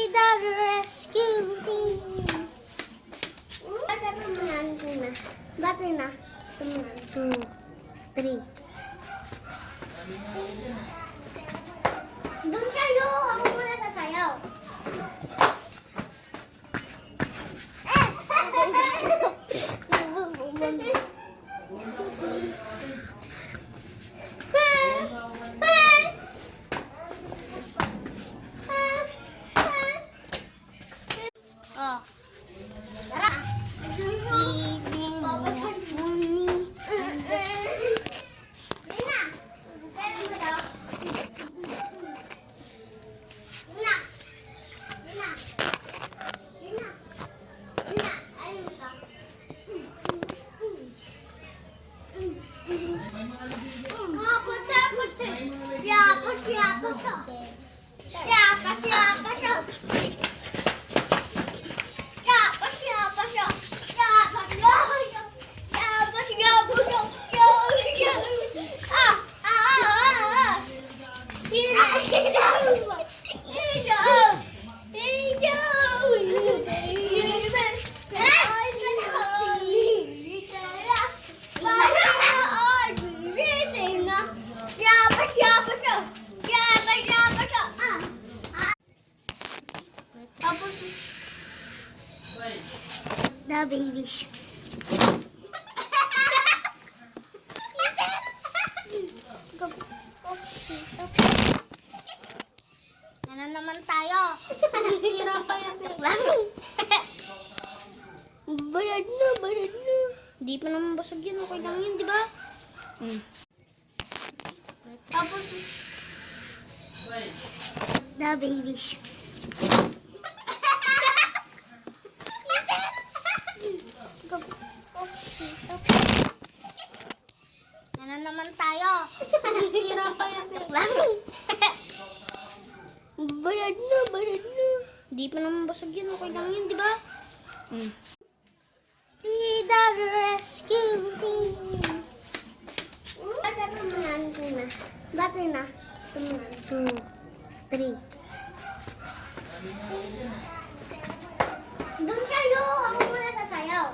the rescue team. Bakit na? 2, 3. Doon kayo! Ako muna sasayaw. Oh. Tara. Sibing muni. The baby shark. Ano naman tayo? Sira pa yung lang. Barad na. Hindi pa naman basag yun. Okay lang yun, di ba? Tapos, the baby shark. Ano naman tayo? Sira pa yung lang. Barad na. Hindi pa naman basag yun. Okay lang yun, di ba? The rescue team. Bakit na? 2, 3. Doon kayo! Ako muna sasayaw.